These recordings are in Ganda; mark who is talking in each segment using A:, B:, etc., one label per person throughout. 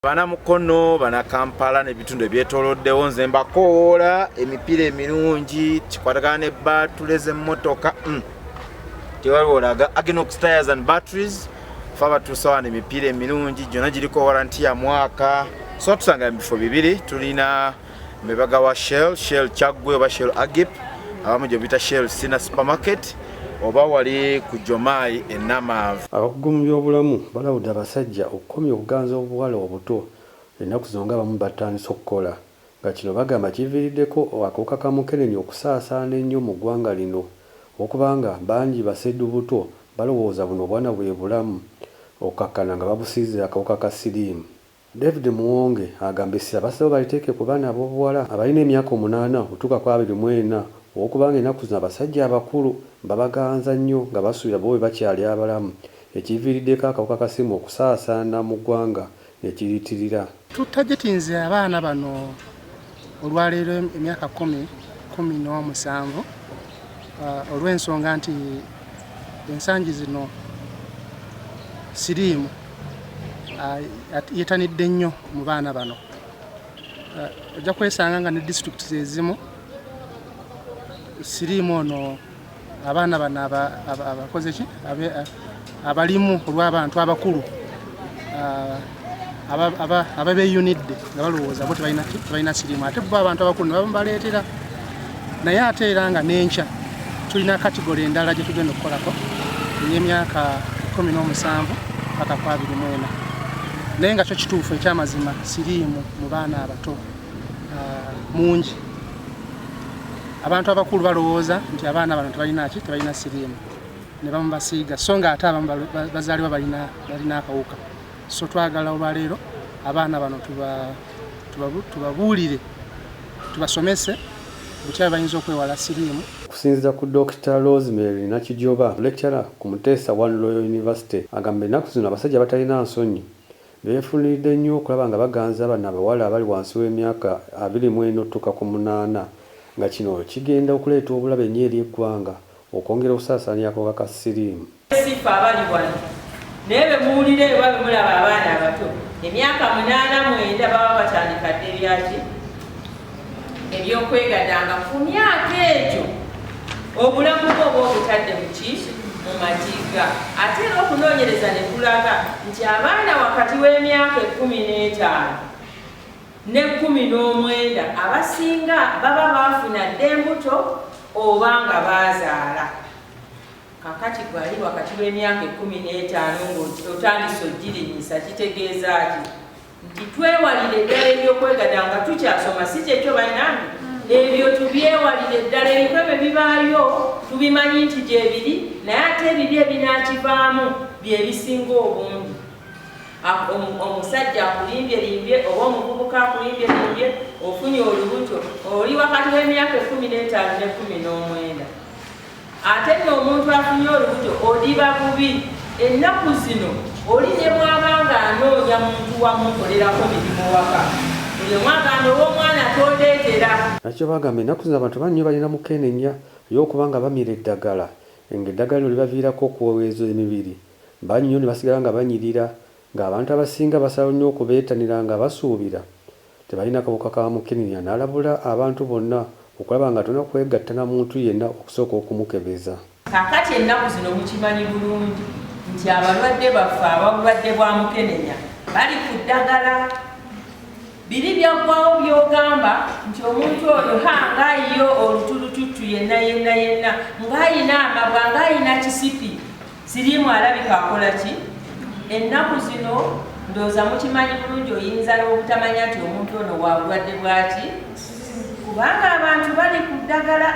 A: Bana mukono bana Kampala n'ebitundu ebyetooloddewo nze mbakoola emipiira emirungi kikwatagana ne batuleze emmotoka tewaliwolaga Aginox tires and batteries faba tusawana emipiira emirungi gyonna giriko warranty ya mwaka so tusanga bifo bibiri tulina mebaga wa Shell Chagwe oba Shell Agip abamu gye bita Shell Sina Supermarket oba wali ku Jomayi enamavu.
B: Abakugu mu byobulamu balawudde abasajja okukomya okuganza obuwala obuto ennaku zonga abamu batandise okukola nga kino bagamba kiviiriddeko akawuka ka Mukenenya okusaasaana ennyo mu ggwanga lino okubanga bangi baseddu buto balowooza buno obwana bwe bulamu okukakkana nga babusiize akawuka ka siriimu. David Muwonge agamba essira basaba baliteeke ku baana ab'obuwala abalina emyaka 8 okutuuka ku 24 okubanga ennaku zino abasajja abakulu babaganza nnyo nga basuubira bo bwe bakyali abalamu ekiviiriddeko akawuka ka siriimu okusaasaana mu ggwanga nekiriitirira.
C: Tutajetinze abaana bano olwaleero emyaka 17 olw'ensonga nti ensangi zino siriimu yetanidde nnyo mu baana bano. Ojja kwesanga nga ne disitulikiti ezimu siriimu ono abaana bano abakoze ki abalimu olw'abantu abakulu ababeyunidde nga balowooza bo tebalina siriimu ate bo abantu abakulu ne babaleetera naye ate era nga n'enkya tulina kategole endala gye tugenda okukolako ey'emyaka 17 paka 24 naye nga kyo kituufu ekyamazima siriimu mu baana abato mungi. Abantu abakulu balowooza nti abaana bano tebalina siriimu ne bamubasiiga so nga ate abamu bazaalibwa balina akawuka. So twagala olwaleero abaana bano tubabuulire tubasomese butya bayinza okwewala siriimu.
B: Okusinzira ku Dr. Rosemary Nakijoba lecturer ku Muteesa One Royal University agamba ennaku zino abasajja batalina nsonyi beefuniridde nnyo okulaba nga baganza abaana abawala abali wansi w'emyaka 24 okutuuka ku 8 nga kino kigenda okuleeta obulabe nnyo eri eggwanga okwongera okusaasaanya akawuka ka siriimu.
D: Sifa abali wano naye be muwulire oba be mulaba abaana abato emyaka 8 baba batandika dde ebyaki ebyokwegadanga ku myaka egyo obulamu bwo oba obutadde mu majiga. Ate era okunoonyereza ne kulaga nti abaana wakati w'emyaka 15 ne 19 abasinga baba baafuna dde embuto oba nga baazaala. Kakati gwali wakati w'emyaka 15 ng'otandise ogirinyisa kitegeeza ki nti twewalire eddala ebyokwegadanga tukyasoma si kyekyo bainange ebyo tubyewalire eddala ebikwebe bibaayo tubimanyi nti gyebiri naye ate ebiri ebinaakivaamu byebisinga obungi. Omusajja akulimbye oba omuvubuka akulimbye ofunye olubuto oli wakati w'emyaka 15 ne 19 ate n'omuntu afunye olubuto odiba bubi. Ennaku zino oli ne bw'abanga anoonya muntu wamukolerako mirimu waka buli omwagamba ow'omwana tondeetera.
B: Nakyo bagamba ennaku zino abantu bannyo balina Mukenenya ey'okubanga bamira eddagala ng'eddagala lino libaviirako okuweweeza emibiri bannyo ne basigala nga banyirira ng'abantu abasinga basala nnyo okubetanira nga basuubira tebalina akawuka ka Mukenenya n'alabula abantu bonna okulaba nga tolina kwegatta na muntu yenna okusooka okumukebeza.
D: Kakati ennaku zino mukimanyi bulungi nti abalwadde baffe ababulwadde bwa Mukenenya bali ku ddagala. Biri byaggwawo byogamba nti omuntu oyo ng'ayiyo olutulututtu yenna ng'ayina amabwa ng'ayina kisipi siriimu alabika akola ki? Ennaku zino ndowooza mukimanyi bulungi oyinza n'obutamanya nti omuntu ono wa bulwadde bwaki kubanga abantu bali ku ddagala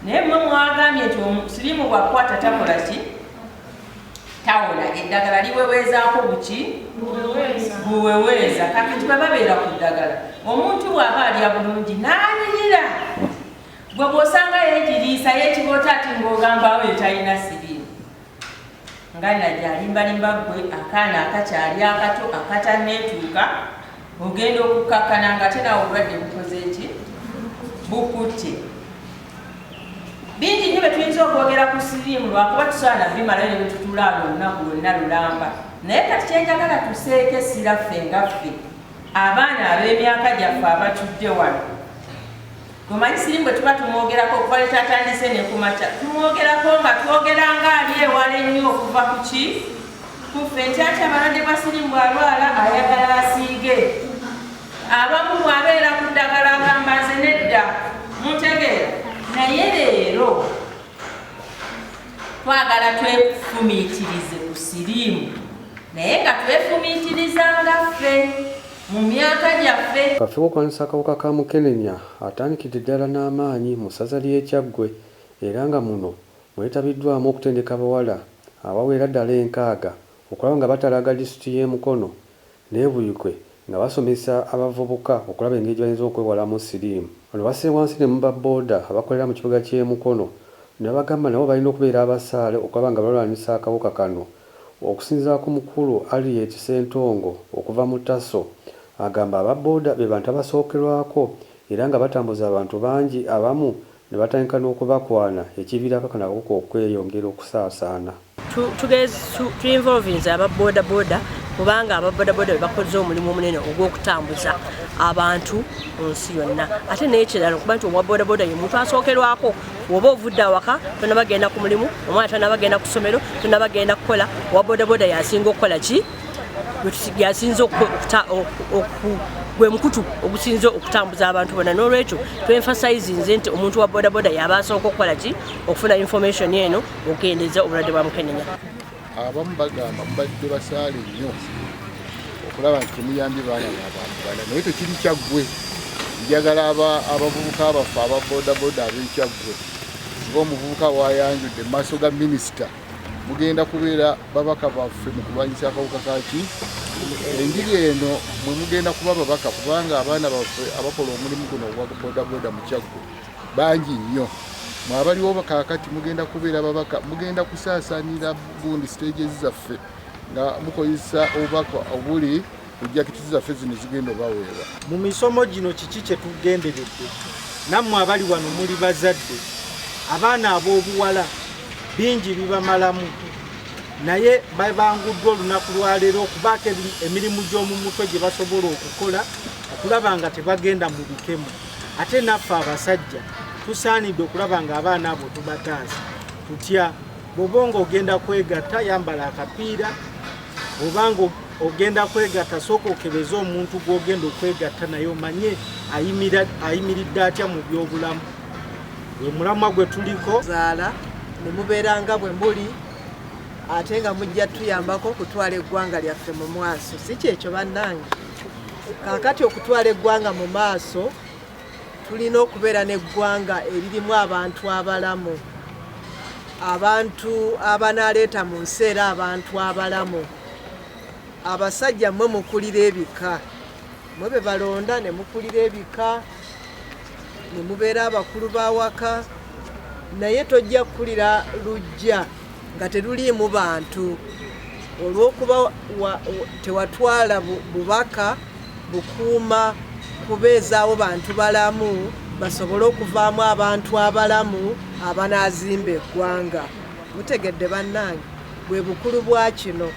D: naye mmwe mwagambye nti siriimu bwakwata takola ki? Tawola. Eddagala liweweezaako buki? Buweweeza. Kakati babeera ku ddagala omuntu bw'aba alya bulungi n'anyirira gwe bw'osanga yeegiriisa yeekiboota ati ng'ogamba awo etalina siriimu nga najja alimbalimba gwe akaana akakyali akato akatanneetuuka ogenda okukkakkana nga ate nawe obulwadde bukoze ki? Bukutte. Bingi nnyo betuyinza okwogera ku siriimu lwakuba tusobola nabimalayo ne betutuula olunaku lwonna lulamba naye kati kyenjagala tuseeke siraffe nga ffe abaana ab'emyaka gyaffe abatudde wano omanyi sirimu bwe tuba tumwogerako okuva lwe tatandise ne kumakya tumwogerako nga twogera ng'ali ewala ennyo okuva ku ki kuffe nti ati abalwadde bwa sirimu bw'alwala ayagala asiige abamu bw'abeera ku ddagala agamba nze nedda muntegeera naye leero twagala twefumiitirize ku sirimu naye nga twefumiitirizanga ffe mu myaka gyaffe.
B: Kaffe okwanisa akawuka ka Mukenenya atandikidde ddala n'amaanyi mu ssaza ly'e Kyaggwe era nga muno mwetabiddwamu okutendeka abawala abawera ddala 6 okulaba nga batalaga disitulikiti y'e Mukono n'e Buyikwe nga basomesa abavubuka okulaba engeri bayinza okwewalamu siriimu. Wano basse wansi ne mu babbooda abakolera mu kibuga ky'e Mukono ne bagamba nabo balina okubeera abasaale okulaba nga balwanisa akawuka kano. Okusinzira ku mukulu Aliet Ssentongo okuva mu TASO agamba ababbooda be bantu abasookerwako era nga batambuza abantu bangi abamu ne batandika n'okubakwana ekiviirako kano akawuka okweyongera okusaasaana.
E: Tuinvolvinze ababoodaboda kubanga ababoodaboda be bakoze omulimu omunene ogw'okutambuza abantu mu nsi yonna ate n'ekirala okuba nti omwaboodaboda ye muntu asookerwako woba ovudde awaka tonabagenda ku mulimu omwana tonabagenda ku ssomero tonabagenda kukola owaboodaboda yasinga okukola ki yasinze gwe mukutu ogusinze okutambuza abantu bonna n'olwekyo twenfasizinze nti omuntu wa boodaboda yaba asooka okukola ki okufuna information eno okendeza obulwadde bwa Mukenenya.
F: Abamu bagamba mubadde basaale nnyo okulaba nti temuyambye baana n'abantu bana naye tekiri Kyaggwe njagala abavubuka abaffe aba boodaboda ab'eKyaggwe ng'omuvubuka wayanjudde mu maaso ga minisita mugenda kubeera babaka baffe mu kulwanyisa akawuka kaki engeri eno mwe mugenda kuba babaka kubanga abaana baffe abakola omulimu guno ogwa boodaboda mu Kyaggwe bangi nnyo mwabaliwo kakati mugenda kubeera babaka mugenda kusaasaanira gundi stages zaffe nga mukozesa obubaka obuli ku jakiti zaffe zino zigenda obaweebwa.
G: Mu misomo gino kiki kye tugenderedde nammwe abali wano muli bazadde abaana ab'obuwala bingi bibamalamu naye babanguddwa olunaku lwaleero okubaako emirimu gy'omu mutwe gye basobola okukola okulaba nga tebagenda mu bikemu ate naffe abasajja tusaanidde okulaba nga abaana abo tubataasa tutya bw'oba ogenda kwegatta yambala akapiira obanga ogenda kwegatta sooka okebeze omuntu gw'ogenda okwegatta naye omanye ayimiridde atya mu byobulamu gwe mulamwa gwe tuliko
H: zaala ne mubeeranga bwe muli ate nga mujja tuyambako okutwala eggwanga lyaffe mu maaso si kyekyo bannange kaakati okutwala eggwanga mu maaso tulina okubeera n'eggwanga eririmu abantu abalamu abantu abanaleeta mu nsi era abantu abalamu abasajja mmwe mukulira ebika mmwe be balonda ne mukulira ebika ne mubeera abakulu b'awaka naye tojja kukulira lujja nga teruliimu bantu olw'okuba tewatwala bubaka bukuuma kubeezaawo bantu balamu basobole okuvaamu abantu abalamu abanaazimba eggwanga. Mutegedde bannange bwe bukulu bwa kino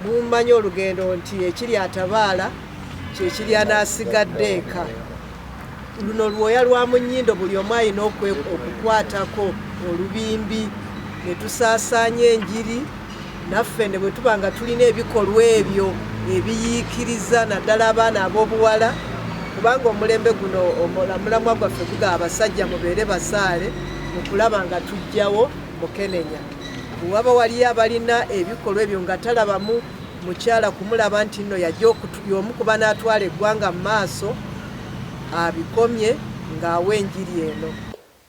H: mumanyi olugendo nti ekiri atabaala kyekiri anaasigadde eka. Luno lwoya lwa mu nnyindo buli omu alina okukwatako olubimbi ne tusaasaanya enjiri naffe ne bwe tuba nga tulina ebikolwa ebyo ebiyiikiriza naddala abaana ab'obuwala kubanga omulembe guno omulamwa gwaffe gugaba abasajja mubeere basaale mu kulaba nga tujjawo Mukenenya. Bw'waba waliyo abalina ebikolwa ebyo nga talabamu mukyala kumulaba nti nno yajja y'omu kuba n'atwala eggwanga mu maaso abikomye ng'awa enjiri eno.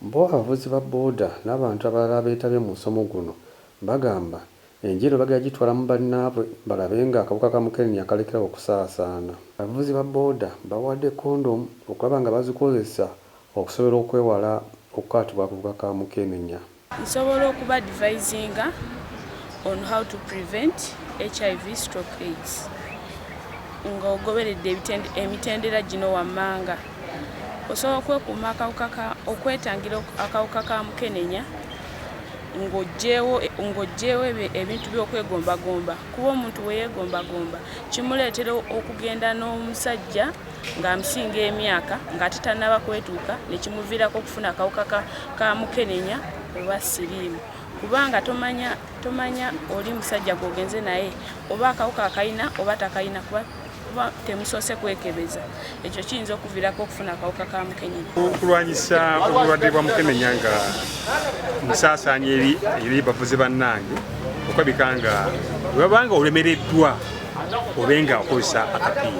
B: Bo abavuzi ba booda n'abantu abalala beetabye mu musomo guno bagamba enjiri bagala gitwala mu bannaabwe balabe nga akawuka ka Mukenenya kalekerawo okusaasaana. Abavuzi ba booda bawadde kondomu okulaba nga bazikozesa okusobola okwewala okukwatibwa akawuka ka Mukenenya.
I: Nsobola okuba advisinga on how to prevent HIV/AIDS nga ogoberedde emitendera gino wammanga. Osobola okwekuuma akawuka okwetangira akawuka ka Mukenenya ng'oggyeewo ebintu by'okwegombagomba kuba omuntu weyeegombagomba kimuleetera okugenda n'omusajja ng'amusinga emyaka ng'ate tannaba kwetuuka ne kimuviirako okufuna akawuka ka mukenenya oba siriimu kubanga tomanya oli musajja gw'ogenze naye oba akawuka akayina oba takayina kuba temusoose kwekebeza ekyo kiyinza okuviirako okufuna akawuka ka mukenenya.
J: Okulwanyisa obulwadde bwa mukenenya nga musaasaanya eri bavuzi bannange okwebika nga webanga olemereddwa obenga okozesa akapiira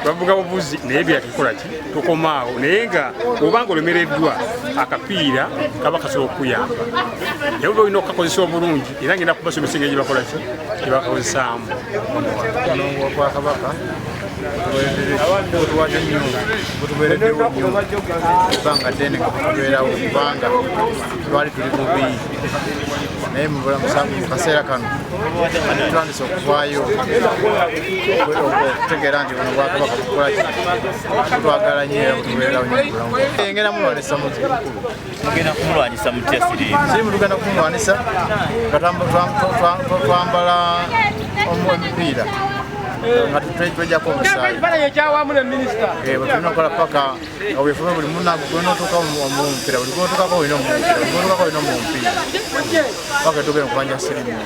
J: bavuga buvuzi naye byakikola ki tokomaawo naye nga obanga olemereddwa akapiira kaba kasobola okuyamba naye oba olina okukakozesa obulungi era ngenda kubasomesa engeri gyebakola ki gyebakozesaamu.
K: Obwakabaka butuwadde nnyo butubeereddewo nnyo ebbanga ddene nga butubeerawo kubanga twali tuli bubi naye mu kaseera kano tutandise okuvaayo okutegeera nti buno Obwakabaka bukola ki butwagala nnyo era butubeerawo nnyo mubulamu. Ngenda mulwanisa mukulu.
L: Mugenda kumulwanyisa mutya siriimu
K: tugenda kumulwanisa nga twambala emipiira nga twejjako omusaayi bwetulina okukola paka nga bwefume buli munange gwenaotuuka mumupiira buli gwotuukako olina omumupiira paka tugenda okulwanyisa siriimu.